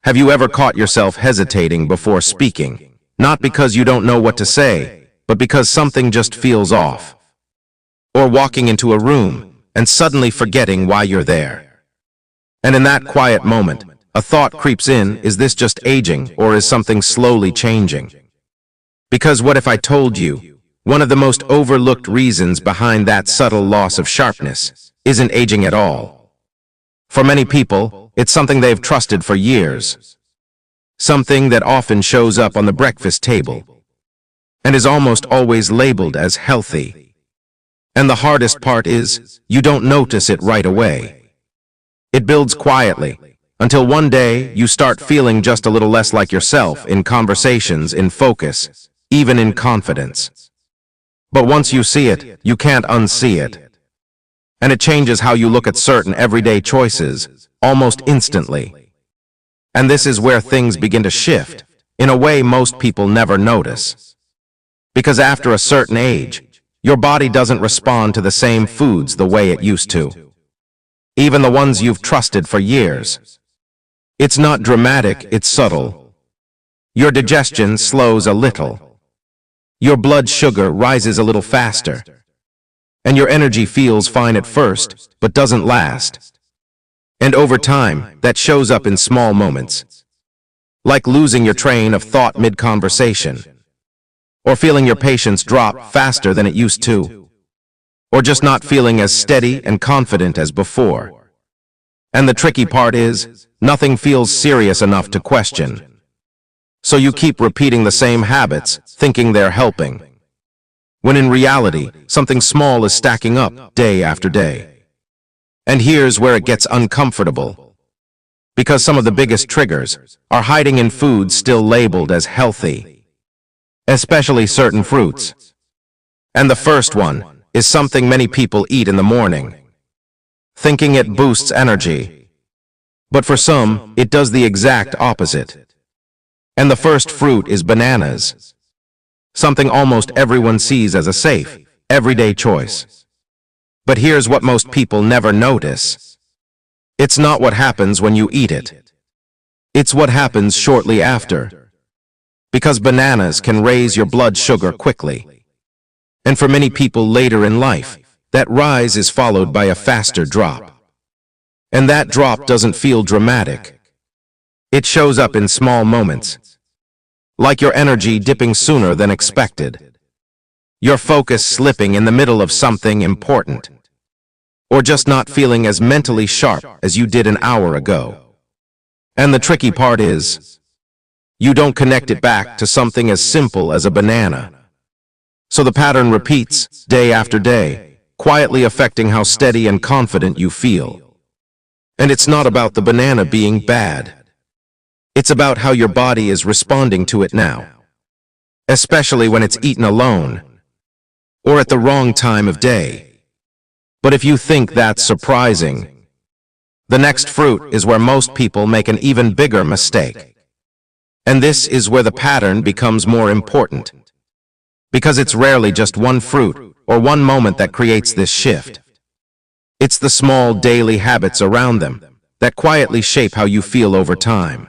Have you ever caught yourself hesitating before speaking, not because you don't know what to say, but because something just feels off? Or walking into a room and suddenly forgetting why you're there. And in that quiet moment, a thought creeps in, is this just aging, or is something slowly changing? Because what if I told you, one of the most overlooked reasons behind that subtle loss of sharpness isn't aging at all. For many people, it's something they've trusted for years. Something that often shows up on the breakfast table and is almost always labeled as healthy. And the hardest part is, you don't notice it right away. It builds quietly, until one day you start feeling just a little less like yourself in conversations, in focus, even in confidence. But once you see it, you can't unsee it. And it changes how you look at certain everyday choices, almost instantly. And this is where things begin to shift, in a way most people never notice. Because after a certain age, your body doesn't respond to the same foods the way it used to. Even the ones you've trusted for years. It's not dramatic, it's subtle. Your digestion slows a little. Your blood sugar rises a little faster. And your energy feels fine at first, but doesn't last. And over time, that shows up in small moments. Like losing your train of thought mid-conversation. Or feeling your patience drop faster than it used to. Or just not feeling as steady and confident as before. And the tricky part is, nothing feels serious enough to question. So you keep repeating the same habits, thinking they're helping. When in reality, something small is stacking up day after day. And here's where it gets uncomfortable. Because some of the biggest triggers are hiding in foods still labeled as healthy. Especially certain fruits. And the first one is something many people eat in the morning, thinking it boosts energy. But for some, it does the exact opposite. And the first fruit is bananas. Something almost everyone sees as a safe, everyday choice. But here's what most people never notice. It's not what happens when you eat it. It's what happens shortly after. Because bananas can raise your blood sugar quickly. And for many people later in life, that rise is followed by a faster drop. And that drop doesn't feel dramatic. It shows up in small moments. Like your energy dipping sooner than expected. Your focus slipping in the middle of something important. Or just not feeling as mentally sharp as you did an hour ago. And the tricky part is, you don't connect it back to something as simple as a banana. So the pattern repeats, day after day, quietly affecting how steady and confident you feel. And it's not about the banana being bad. It's about how your body is responding to it now. Especially when it's eaten alone. Or at the wrong time of day. But if you think that's surprising, the next fruit is where most people make an even bigger mistake. And this is where the pattern becomes more important. Because it's rarely just one fruit or one moment that creates this shift. It's the small daily habits around them that quietly shape how you feel over time.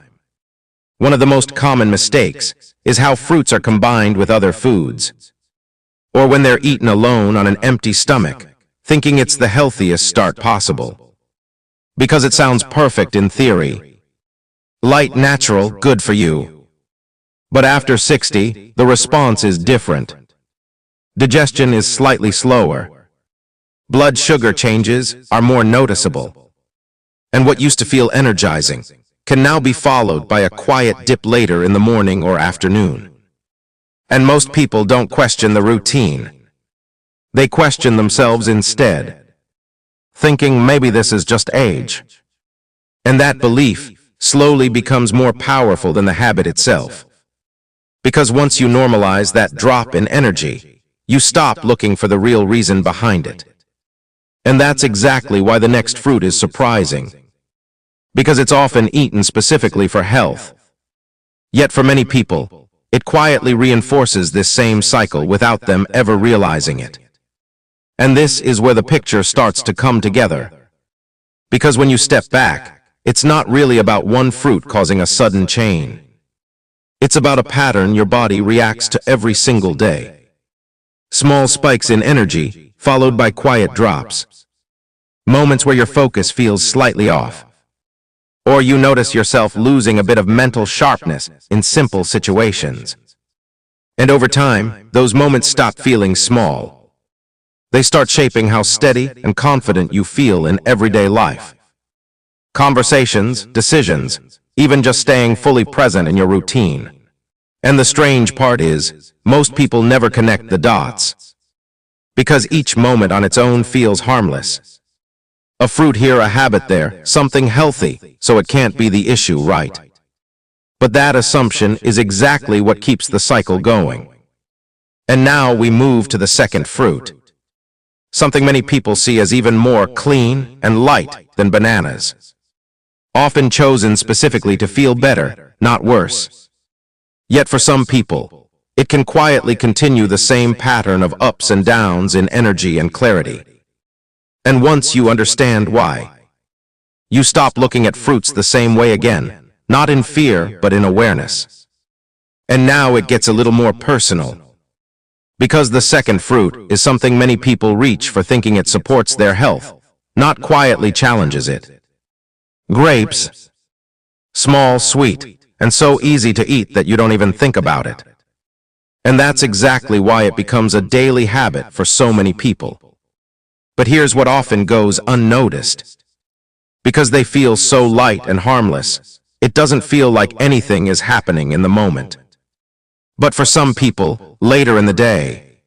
One of the most common mistakes is how fruits are combined with other foods. Or when they're eaten alone on an empty stomach, thinking it's the healthiest start possible. Because it sounds perfect in theory. Light, natural, good for you. But after 60, the response is different. Digestion is slightly slower. Blood sugar changes are more noticeable. And what used to feel energizing can now be followed by a quiet dip later in the morning or afternoon. And most people don't question the routine. They question themselves instead, thinking maybe this is just age. And that belief slowly becomes more powerful than the habit itself. Because once you normalize that drop in energy, you stop looking for the real reason behind it. And that's exactly why the next fruit is surprising. Because it's often eaten specifically for health. Yet for many people, it quietly reinforces this same cycle without them ever realizing it. And this is where the picture starts to come together. Because when you step back, it's not really about one fruit causing a sudden chain. It's about a pattern your body reacts to every single day. Small spikes in energy, followed by quiet drops. Moments where your focus feels slightly off. Or you notice yourself losing a bit of mental sharpness in simple situations. And over time, those moments stop feeling small. They start shaping how steady and confident you feel in everyday life. Conversations, decisions, even just staying fully present in your routine. And the strange part is, most people never connect the dots. Because each moment on its own feels harmless. A fruit here, a habit there, something healthy, so it can't be the issue, right? But that assumption is exactly what keeps the cycle going. And now we move to the second fruit. Something many people see as even more clean and light than bananas. Often chosen specifically to feel better, not worse. Yet for some people, it can quietly continue the same pattern of ups and downs in energy and clarity. And once you understand why, you stop looking at fruits the same way again, not in fear, but in awareness. And now it gets a little more personal. Because the second fruit is something many people reach for thinking it supports their health, not quietly challenges it. Grapes. Small, sweet, and so easy to eat that you don't even think about it. And that's exactly why it becomes a daily habit for so many people. But here's what often goes unnoticed. Because they feel so light and harmless, it doesn't feel like anything is happening in the moment. But for some people, later in the day,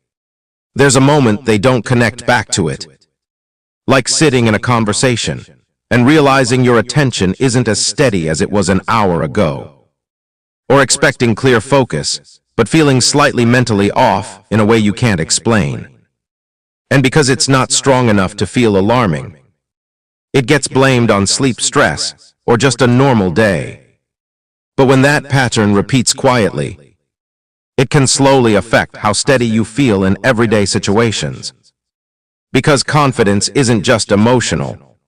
there's a moment they don't connect back to it. Like sitting in a conversation and realizing your attention isn't as steady as it was an hour ago. Or expecting clear focus, but feeling slightly mentally off in a way you can't explain. And because it's not strong enough to feel alarming, it gets blamed on sleep stress or just a normal day. But when that pattern repeats quietly, it can slowly affect how steady you feel in everyday situations. Because confidence isn't just emotional.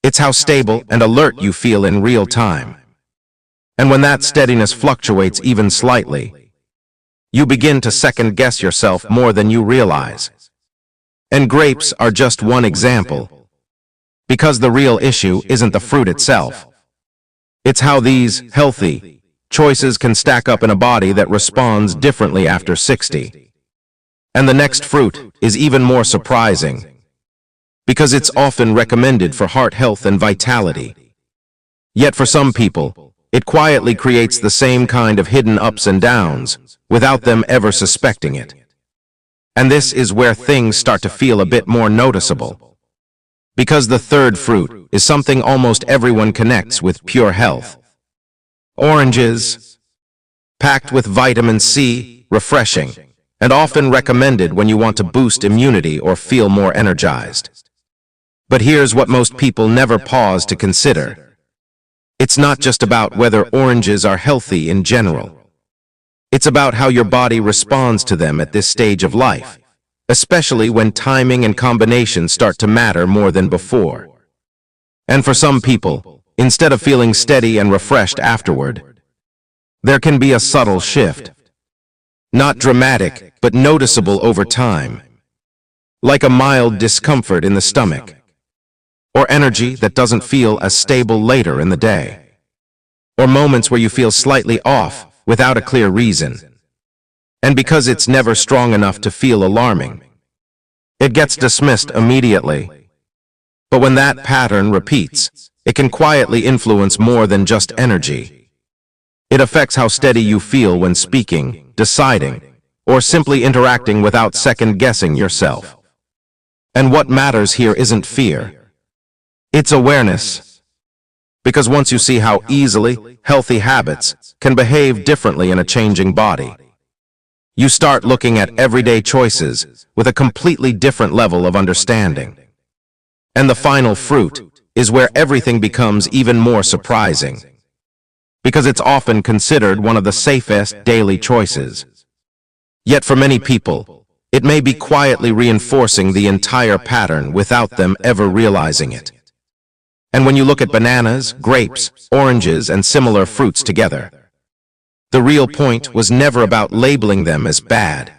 It's how stable and alert you feel in real time. And when that steadiness fluctuates even slightly, you begin to second-guess yourself more than you realize. And grapes are just one example. Because the real issue isn't the fruit itself. It's how these healthy choices can stack up in a body that responds differently after 60. And the next fruit is even more surprising. Because it's often recommended for heart health and vitality. Yet for some people, it quietly creates the same kind of hidden ups and downs, without them ever suspecting it. And this is where things start to feel a bit more noticeable. Because the third fruit is something almost everyone connects with pure health. Oranges, packed with vitamin C, refreshing, and often recommended when you want to boost immunity or feel more energized. But here's what most people never pause to consider. It's not just about whether oranges are healthy in general. It's about how your body responds to them at this stage of life, especially when timing and combination start to matter more than before. And for some people, instead of feeling steady and refreshed afterward, there can be a subtle shift. Not dramatic, but noticeable over time. Like a mild discomfort in the stomach. Or energy that doesn't feel as stable later in the day. Or moments where you feel slightly off without a clear reason. And because it's never strong enough to feel alarming, it gets dismissed immediately. But when that pattern repeats, it can quietly influence more than just energy. It affects how steady you feel when speaking, deciding, or simply interacting without second-guessing yourself. And what matters here isn't fear. It's awareness. Because once you see how easily healthy habits can behave differently in a changing body, you start looking at everyday choices with a completely different level of understanding. And the final fruit is where everything becomes even more surprising. Because it's often considered one of the safest daily choices. Yet for many people, it may be quietly reinforcing the entire pattern without them ever realizing it. And when you look at bananas, grapes, oranges, and similar fruits together, the real point was never about labeling them as bad.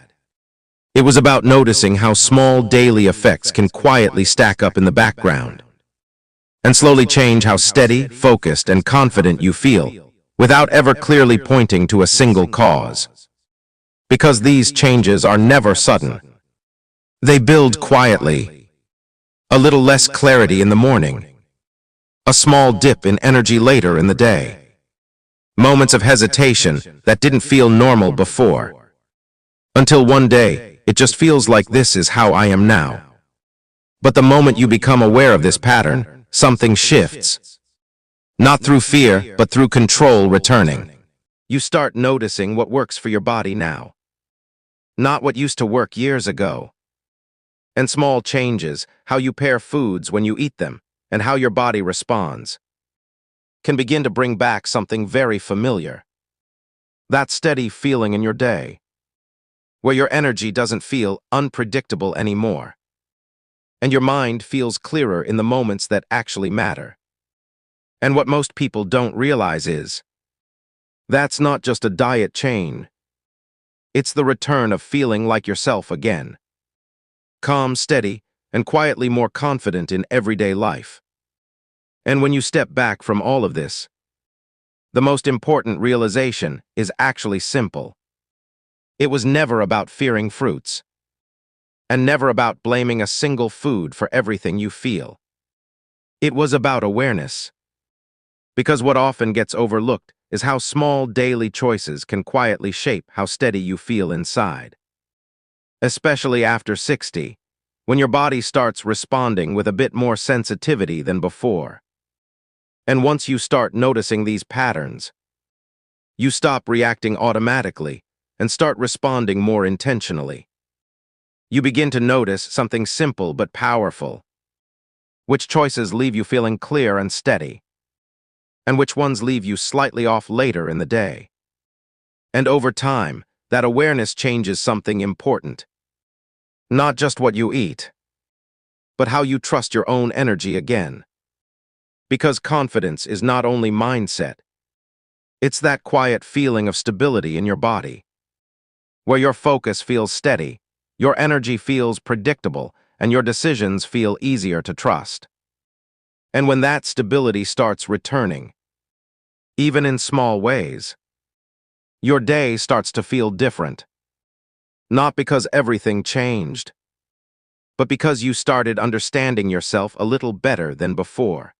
It was about noticing how small daily effects can quietly stack up in the background and slowly change how steady, focused, and confident you feel without ever clearly pointing to a single cause. Because these changes are never sudden. They build quietly. A little less clarity in the morning. A small dip in energy later in the day. Moments of hesitation that didn't feel normal before. Until one day, it just feels like this is how I am now. But the moment you become aware of this pattern, something shifts. Not through fear, but through control returning. You start noticing what works for your body now. Not what used to work years ago. And small changes, how you pair foods when you eat them, and how your body responds, can begin to bring back something very familiar. That steady feeling in your day, where your energy doesn't feel unpredictable anymore, and your mind feels clearer in the moments that actually matter. And what most people don't realize is, that's not just a diet change. It's the return of feeling like yourself again. Calm, steady, and quietly more confident in everyday life. And when you step back from all of this, the most important realization is actually simple. It was never about fearing fruits, and never about blaming a single food for everything you feel. It was about awareness. Because what often gets overlooked is how small daily choices can quietly shape how steady you feel inside. Especially after 60, when your body starts responding with a bit more sensitivity than before. And once you start noticing these patterns, you stop reacting automatically and start responding more intentionally. You begin to notice something simple but powerful. Which choices leave you feeling clear and steady, and which ones leave you slightly off later in the day. And over time, that awareness changes something important. Not just what you eat, but how you trust your own energy again. Because confidence is not only mindset, it's that quiet feeling of stability in your body, where your focus feels steady, your energy feels predictable, and your decisions feel easier to trust. And when that stability starts returning, even in small ways, your day starts to feel different. Not because everything changed, but because you started understanding yourself a little better than before.